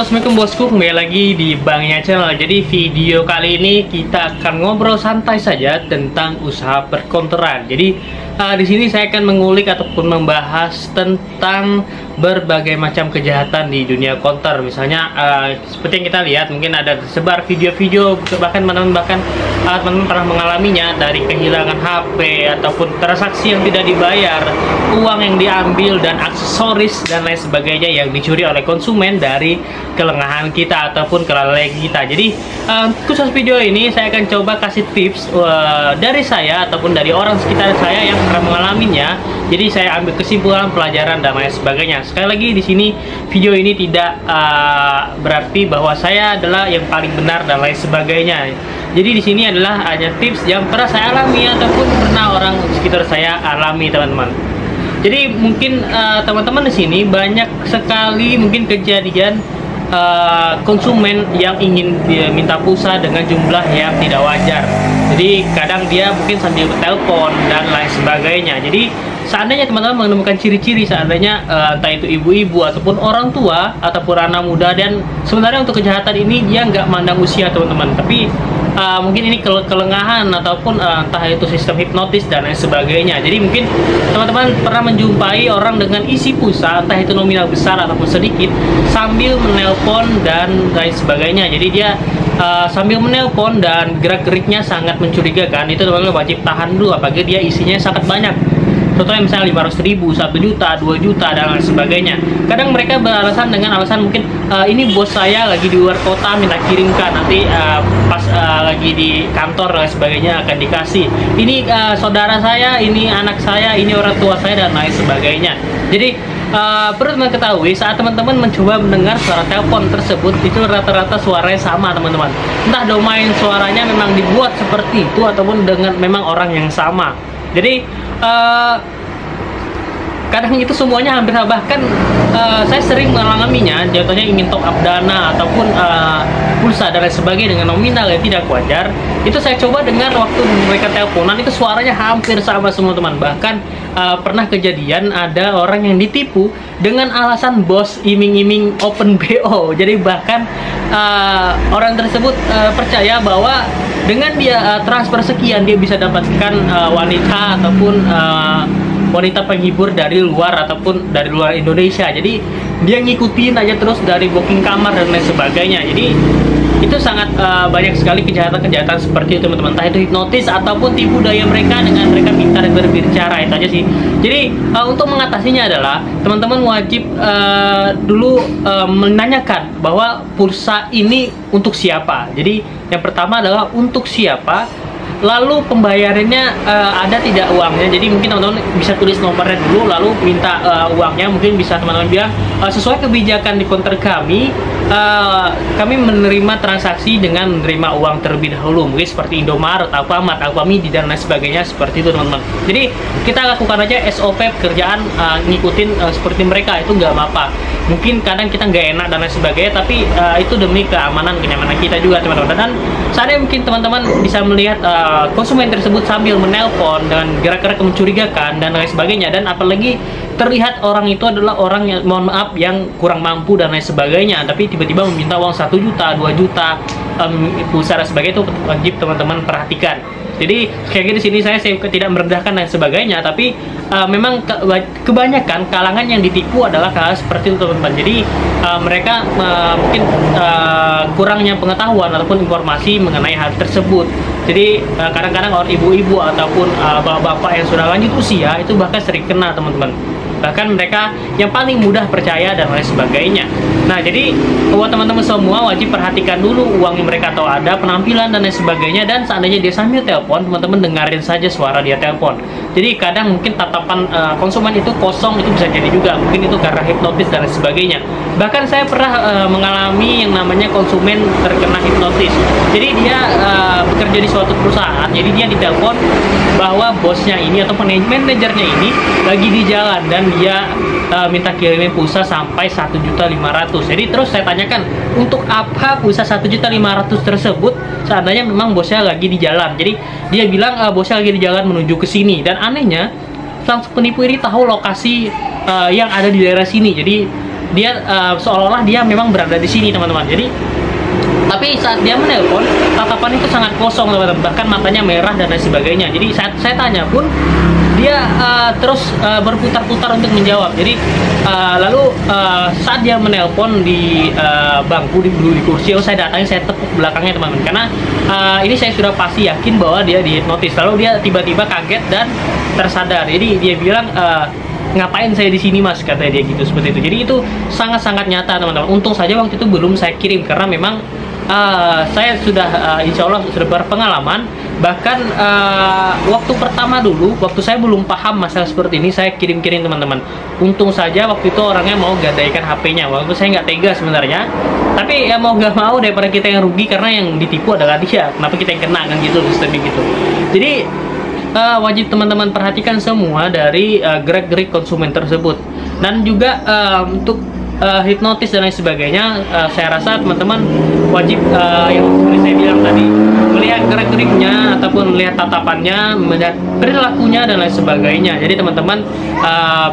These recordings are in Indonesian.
assalamualaikum bosku, kembali lagi di Banknya Channel. Jadi video kali ini kita akan ngobrol santai saja tentang usaha perkonteran. Jadi di sini saya akan mengulik ataupun membahas tentang berbagai macam kejahatan di dunia konter. Misalnya seperti yang kita lihat, mungkin ada tersebar video-video, bahkan teman-teman pernah mengalaminya, dari kehilangan HP ataupun transaksi yang tidak dibayar, uang yang diambil dan aksesoris dan lain sebagainya yang dicuri oleh konsumen dari kelengahan kita ataupun kelalaian kita. Jadi khusus video ini saya akan coba kasih tips dari saya ataupun dari orang sekitar saya yang pernah mengalaminya. Jadi saya ambil kesimpulan, pelajaran dan lain sebagainya. Sekali lagi di sini video ini tidak berarti bahwa saya adalah yang paling benar dan lain sebagainya. Jadi di sini adalah hanya tips yang pernah saya alami ataupun pernah orang sekitar saya alami, teman-teman. Jadi mungkin teman-teman di sini banyak sekali mungkin kejadian konsumen yang ingin minta pulsa dengan jumlah yang tidak wajar. Jadi kadang dia mungkin sambil telepon dan lain sebagainya. Jadi seandainya teman-teman menemukan ciri-ciri, seandainya entah itu ibu-ibu ataupun orang tua ataupun anak muda, dan sebenarnya untuk kejahatan ini dia nggak mandang usia, teman-teman, tapi mungkin ini kelengahan ataupun entah itu sistem hipnotis dan lain sebagainya. Jadi mungkin teman-teman pernah menjumpai orang dengan isi pulsa, entah itu nominal besar ataupun sedikit, sambil menelpon dan lain sebagainya. Jadi dia sambil menelpon dan gerak-geriknya sangat mencurigakan. Itu teman-teman wajib tahan dulu, apalagi dia isinya sangat banyak. Contohnya misalnya 500.000, 1 juta, 2 juta dan lain sebagainya. Kadang mereka beralasan dengan alasan mungkin ini bos saya lagi di luar kota, minta kirimkan, nanti pas lagi di kantor dan sebagainya akan dikasih. Ini saudara saya, ini anak saya, ini orang tua saya dan lain sebagainya. Jadi perlu teman ketahui, saat teman-teman mencoba mendengar suara telepon tersebut, itu rata-rata suaranya sama, teman-teman. Entah domain suaranya memang dibuat seperti itu ataupun dengan memang orang yang sama. Jadi kadang itu semuanya hampir sama. Bahkan saya sering mengalaminya, jatuhnya ingin top up dana ataupun pulsa dan lain sebagainya dengan nominal yang tidak wajar. Itu saya coba dengar waktu mereka teleponan, itu suaranya hampir sama semua, teman. Bahkan pernah kejadian ada orang yang ditipu dengan alasan bos iming-iming open BO. Jadi bahkan orang tersebut percaya bahwa dengan dia transfer sekian, dia bisa dapatkan wanita ataupun wanita penghibur dari luar ataupun dari luar Indonesia. Jadi dia ngikutin aja terus dari booking kamar dan lain sebagainya. Jadi itu sangat banyak sekali kejahatan-kejahatan seperti itu, teman-teman. Entah itu hipnotis ataupun tipu daya mereka dengan mereka pintar berbicara, itu aja sih. Jadi untuk mengatasinya adalah teman-teman wajib dulu menanyakan bahwa pulsa ini untuk siapa. Jadi yang pertama adalah untuk siapa, lalu pembayarannya ada tidak uangnya. Jadi mungkin teman-teman bisa tulis nomornya dulu, lalu minta uangnya. Mungkin bisa teman-teman bilang sesuai kebijakan di konter kami menerima transaksi dengan menerima uang terlebih dahulu. Mungkin seperti Indomaret, Alfamart, Alfamidi dan lain sebagainya, seperti itu, teman-teman. Jadi kita lakukan aja SOP pekerjaan, ngikutin seperti mereka, itu nggak apa-apa. Mungkin kadang kita nggak enak dan lain sebagainya, tapi itu demi keamanan, kenyamanan kita juga, teman-teman. Dan saatnya mungkin teman-teman bisa melihat konsumen tersebut sambil menelpon dengan gerak-gerak mencurigakan dan lain sebagainya, dan apalagi terlihat orang itu adalah orang yang, mohon maaf, yang kurang mampu dan lain sebagainya, tapi tiba-tiba meminta uang 1 juta, 2 juta, pulsa dan sebagainya, itu wajib teman-teman perhatikan. Jadi kayak di sini saya tidak merendahkan dan sebagainya, tapi memang kebanyakan kalangan yang ditipu adalah hal seperti itu, teman-teman. Jadi mereka mungkin kurangnya pengetahuan ataupun informasi mengenai hal tersebut. Jadi kadang-kadang orang ibu-ibu ataupun bapak-bapak yang sudah lanjut usia itu bahkan sering kena, teman-teman. Bahkan mereka yang paling mudah percaya dan lain sebagainya. Nah, jadi buat teman-teman semua wajib perhatikan dulu uang yang mereka tahu ada, penampilan dan lain sebagainya. Dan seandainya dia sambil telepon, teman-teman dengarin saja suara dia telepon. Jadi kadang mungkin tatapan konsumen itu kosong, itu bisa jadi juga mungkin itu karena hipnotis dan lain sebagainya. Bahkan saya pernah mengalami yang namanya konsumen terkena hipnotis. Jadi dia bekerja di suatu perusahaan, jadi dia ditelepon bahwa bosnya ini atau manajernya ini lagi di jalan dan dia minta kirimin pulsa sampai 1.500.000. Jadi terus saya tanyakan, untuk apa pulsa 1.500.000 tersebut seandainya memang bosnya lagi di jalan. Jadi dia bilang bosnya lagi di jalan menuju ke sini, dan anehnya sang penipu ini tahu lokasi yang ada di daerah sini. Jadi dia seolah-olah dia memang berada di sini teman-teman. Jadi tapi saat dia menelpon, tatapan itu sangat kosong teman-teman, bahkan matanya merah dan lain sebagainya. Jadi saat saya tanya pun dia terus berputar-putar untuk menjawab. Jadi lalu saat dia menelpon di bangku di kursi, saya datangi, saya tepuk belakangnya teman-teman, karena ini saya sudah pasti yakin bahwa dia dihipnotis. Lalu dia tiba-tiba kaget dan tersadar. Jadi dia bilang, ngapain saya di sini mas, katanya dia gitu, seperti itu. Jadi itu sangat-sangat nyata teman-teman. Untung saja waktu itu belum saya kirim, karena memang saya sudah insya Allah sudah berpengalaman. Bahkan waktu pertama dulu, waktu saya belum paham masalah seperti ini, saya kirim-kirim teman-teman. Untung saja waktu itu orangnya mau gadaikan HP-nya. Waktu saya nggak tega sebenarnya, tapi ya mau nggak mau daripada kita yang rugi, karena yang ditipu adalah dia, kenapa kita yang kena kan gitu, sistem gitu. Jadi wajib teman-teman perhatikan semua dari gerak-gerik konsumen tersebut, dan juga untuk hipnotis dan lain sebagainya. Saya rasa teman-teman wajib yang seperti saya bilang tadi, melihat gerak-geriknya ataupun melihat tatapannya, melihat perilakunya dan lain sebagainya. Jadi teman-teman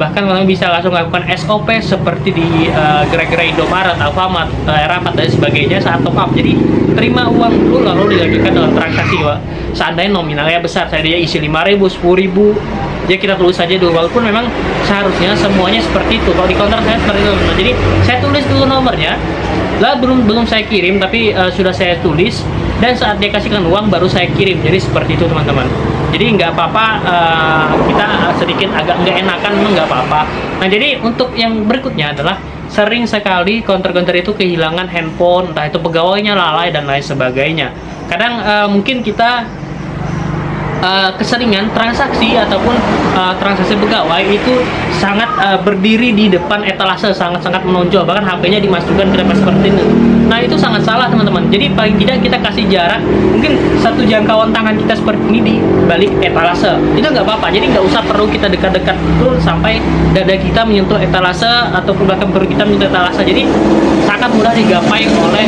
bahkan teman-teman bisa langsung lakukan SOP seperti di gerai-gerai Indomaret, Alfamart, Rapat dan sebagainya saat top up. Jadi terima uang dulu lalu dilanjutkan dalam transaksi, Pak. Seandainya nominalnya besar, saya dia isi 5.000, 10.000, ya kita tulis saja dulu, walaupun memang seharusnya semuanya seperti itu. Kalau di counter saya seperti itu. Nah, jadi saya tulis dulu nomornya, lah belum saya kirim, tapi sudah saya tulis, dan saat dia kasihkan uang baru saya kirim. Jadi seperti itu teman-teman. Jadi nggak apa-apa kita sedikit agak nggak enakan, memang nggak apa-apa. Nah, jadi untuk yang berikutnya adalah sering sekali counter-counter itu kehilangan handphone, entah itu pegawainya lalai dan lain sebagainya. Kadang mungkin kita keseringan transaksi ataupun transaksi pegawai itu sangat berdiri di depan etalase, sangat-sangat menonjol, bahkan HP-nya dimasukkan ke depan seperti ini. Nah, itu sangat salah teman-teman. Jadi paling tidak kita kasih jarak mungkin satu jangkauan tangan kita seperti ini di balik etalase, itu nggak apa-apa. Jadi nggak usah perlu kita dekat-dekat betul sampai dada kita menyentuh etalase ataupun bahkan perut kita menyentuh etalase. Jadi sangat mudah digapai oleh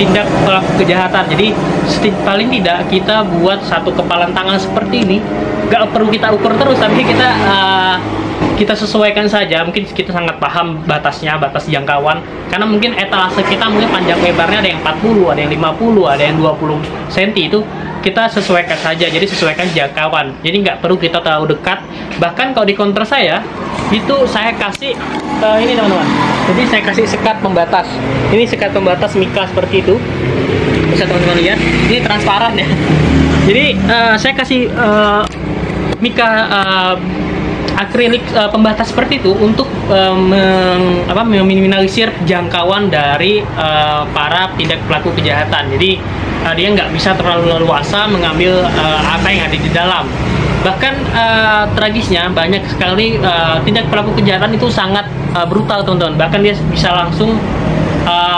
tindak pelaku kejahatan. Jadi paling tidak kita buat satu kepalan tangan seperti ini, nggak perlu kita ukur terus, tapi kita sesuaikan saja. Mungkin kita sangat paham batasnya, batas jangkauan, karena mungkin etalase kita mungkin panjang lebarnya ada yang 40, ada yang 50, ada yang 20 cm, itu kita sesuaikan saja. Jadi sesuaikan jangkauan, jadi nggak perlu kita terlalu dekat. Bahkan kalau di counter saya itu saya kasih ini teman-teman, jadi saya kasih sekat pembatas. Ini sekat pembatas mika seperti itu, bisa teman-teman lihat, ini transparan ya. Jadi saya kasih mika akrilik pembatas seperti itu untuk meminimalisir jangkauan dari para tindak pelaku kejahatan. Jadi dia nggak bisa terlalu leluasa mengambil apa yang ada di dalam. Bahkan tragisnya banyak sekali tindak pelaku kejahatan itu sangat brutal teman-teman. Bahkan dia bisa langsung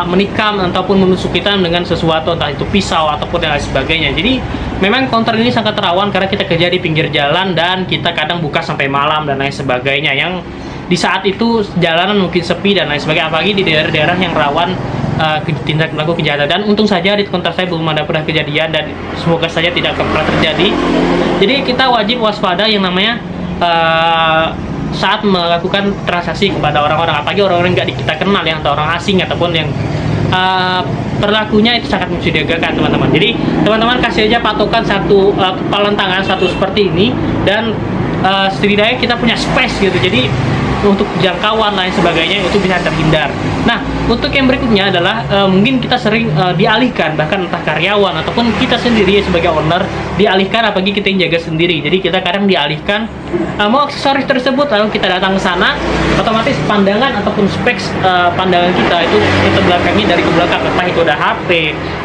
menikam ataupun menusuk kita dengan sesuatu, entah itu pisau ataupun yang lain sebagainya. Jadi memang counter ini sangat rawan karena kita kerja di pinggir jalan dan kita kadang buka sampai malam dan lain sebagainya, yang di saat itu jalanan mungkin sepi dan lain sebagainya, apalagi di daerah-daerah yang rawan tindak pelaku kejahatan. Dan untung saja di counter saya belum ada pernah kejadian, dan semoga saja tidak pernah terjadi. Jadi kita wajib waspada yang namanya saat melakukan transaksi kepada orang-orang, apalagi orang-orang nggak kita kenal ya, atau orang asing ataupun yang perilakunya itu sangat mencurigakan teman-teman. Jadi teman-teman kasih aja patokan satu kepalan tangan satu seperti ini, dan setidaknya kita punya space gitu, jadi untuk jangkauan lain sebagainya itu bisa terhindar. Nah, untuk yang berikutnya adalah mungkin kita sering dialihkan, bahkan entah karyawan ataupun kita sendiri sebagai owner dialihkan, apalagi kita yang jaga sendiri. Jadi kita kadang dialihkan mau aksesoris tersebut, lalu kita datang ke sana, otomatis pandangan ataupun speks pandangan kita itu kita belakangi dari ke belakang, entah itu ada HP,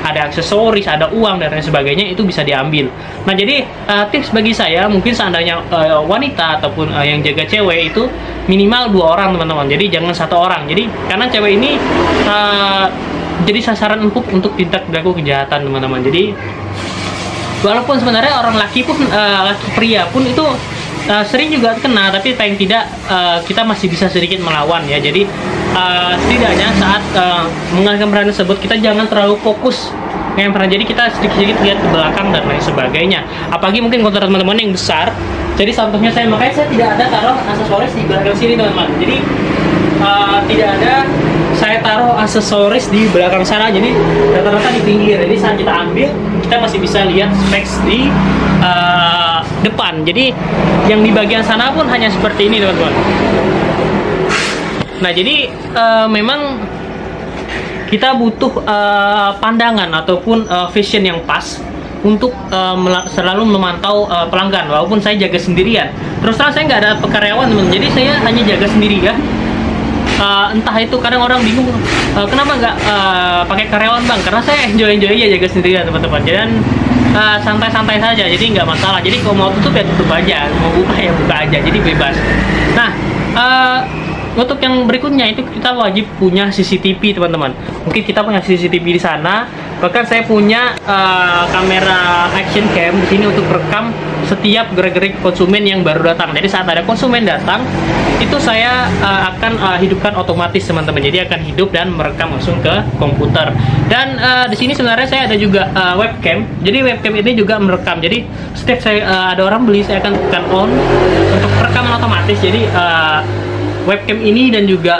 ada aksesoris, ada uang dan lain sebagainya, itu bisa diambil. Nah, jadi tips bagi saya, mungkin seandainya wanita ataupun yang jaga cewek itu minimal 2 orang teman-teman, jadi jangan 1 orang. Jadi karena cewek ini jadi sasaran empuk untuk tindak pelaku kejahatan teman-teman. Jadi walaupun sebenarnya orang laki pun laki pria pun itu sering juga kena, tapi paling tidak kita masih bisa sedikit melawan ya. Jadi setidaknya saat mengalihkan peran tersebut kita jangan terlalu fokus yang pernah, jadi kita sedikit-sedikit lihat ke belakang dan lain sebagainya. Apalagi mungkin konter teman-teman yang besar. Jadi contohnya makanya saya tidak ada taruh aksesoris di belakang sini teman-teman. Jadi tidak ada saya taruh aksesoris di belakang sana, jadi rata-rata di pinggir. Jadi saat kita ambil, kita masih bisa lihat specs di depan. Jadi yang di bagian sana pun hanya seperti ini teman-teman. Nah jadi memang kita butuh pandangan ataupun vision yang pas untuk selalu memantau pelanggan, walaupun saya jaga sendirian. Terus terang saya nggak ada karyawan teman, jadi saya hanya jaga sendiri ya. Entah itu kadang orang bingung kenapa nggak pakai karyawan bang, karena saya enjoy aja jaga sendirian teman-teman, dan santai-santai saja, jadi nggak masalah. Jadi kalau mau tutup ya tutup aja, mau buka ya buka aja, jadi bebas. Nah untuk yang berikutnya itu kita wajib punya CCTV teman-teman. Mungkin kita punya CCTV di sana, bahkan saya punya kamera action cam di sini untuk rekam setiap gerak-gerik konsumen yang baru datang. Jadi saat ada konsumen datang, itu saya akan hidupkan otomatis teman-teman. Jadi akan hidup dan merekam langsung ke komputer. Dan di sini sebenarnya saya ada juga webcam. Jadi webcam ini juga merekam. Jadi setiap saya ada orang beli, saya akan tekan on untuk rekaman otomatis. Jadi webcam ini dan juga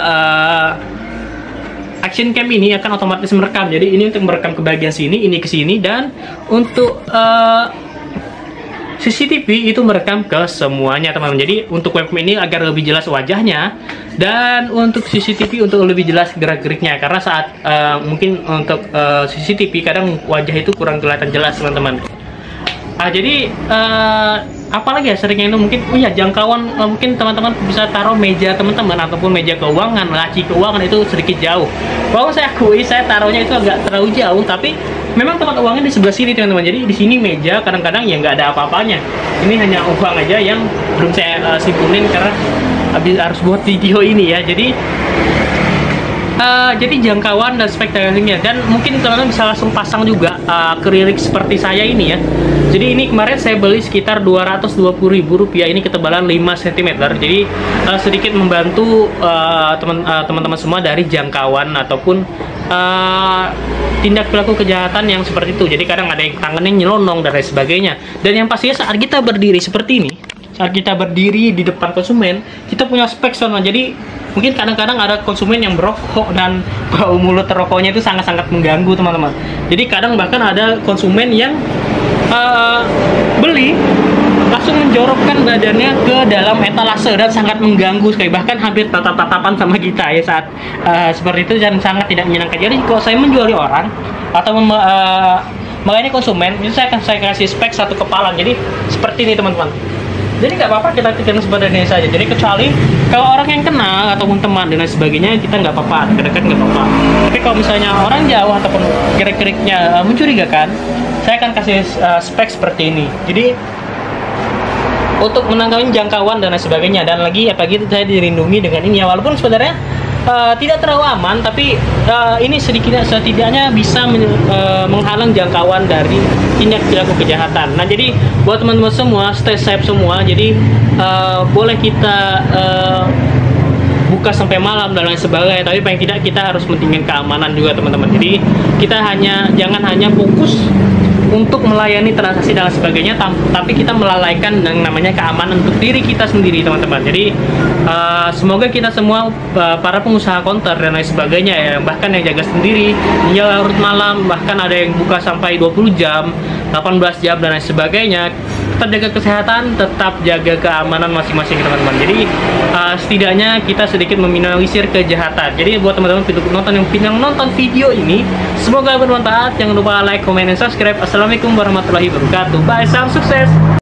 action cam ini akan otomatis merekam. Jadi ini untuk merekam ke bagian sini, ini ke sini, dan untuk CCTV itu merekam ke semuanya teman-teman. Jadi untuk webcam ini agar lebih jelas wajahnya, dan untuk CCTV untuk lebih jelas gerak-geriknya, karena saat mungkin untuk CCTV kadang wajah itu kurang kelihatan jelas teman-teman. Jadi apalagi ya seringnya itu mungkin jangkauan, mungkin teman-teman bisa taruh meja teman-teman ataupun meja keuangan, laci keuangan itu sedikit jauh. Walaupun saya akui saya taruhnya itu agak terlalu jauh, tapi memang tempat uangnya di sebelah sini teman-teman. Jadi di sini meja kadang-kadang ya nggak ada apa-apanya. Ini hanya uang aja yang belum saya simpulin karena harus buat video ini ya. Jadi jangkauan dan spektakulernya, dan mungkin teman-teman bisa langsung pasang juga akrilik seperti saya ini ya. Jadi ini kemarin saya beli sekitar Rp220.000, ini ketebalan 5 cm. Jadi sedikit membantu teman-teman semua dari jangkauan ataupun tindak pelaku kejahatan yang seperti itu. Jadi kadang ada yang tangannya nyelonong dan lain sebagainya. Dan yang pastinya saat kita berdiri seperti ini, saat kita berdiri di depan konsumen, kita punya spek sono. Jadi mungkin kadang-kadang ada konsumen yang merokok dan bau mulut rokoknya itu sangat-sangat mengganggu teman-teman. Jadi kadang bahkan ada konsumen yang beli langsung menjorokkan badannya ke dalam etalase dan sangat mengganggu sekali, bahkan hampir tatap-tatapan sama kita ya saat seperti itu, dan sangat tidak menyenangkan. Jadi kalau saya menjuali orang atau melayani konsumen, itu saya kasih spek satu kepala. Jadi seperti ini teman-teman. Jadi nggak apa-apa kita tiketkan seperti ini saja. Jadi kecuali kalau orang yang kenal ataupun teman dan lain sebagainya, kita nggak apa-apa, dekat-dekat nggak apa-apa. Tapi kalau misalnya orang jauh ataupun gerak-geriknya mencurigakan, saya akan kasih spek seperti ini. Jadi untuk menangani jangkauan dan lain sebagainya, dan lagi apalagi saya dilindungi dengan ini ya, walaupun sebenarnya tidak terlalu aman, tapi ini setidaknya bisa menghalang jangkauan dari tindak pelaku kejahatan. Nah jadi buat teman-teman semua, stay safe semua. Jadi boleh kita buka sampai malam dan lain sebagainya, tapi paling tidak kita harus mentingin keamanan juga teman-teman. Jadi kita jangan hanya fokus untuk melayani transaksi dan sebagainya, tapi kita melalaikan yang namanya keamanan untuk diri kita sendiri teman-teman. Jadi semoga kita semua para pengusaha konter dan lain sebagainya ya, bahkan yang jaga sendiri hingga larut malam, bahkan ada yang buka sampai 20 jam 18 jam dan lain sebagainya, tetap jaga kesehatan, tetap jaga keamanan masing-masing teman-teman. Jadi setidaknya kita sedikit meminimalisir kejahatan. Jadi buat teman-teman yang nonton video ini, semoga bermanfaat. Jangan lupa like, comment, dan subscribe. Assalamualaikum warahmatullahi wabarakatuh. Bye, salam sukses.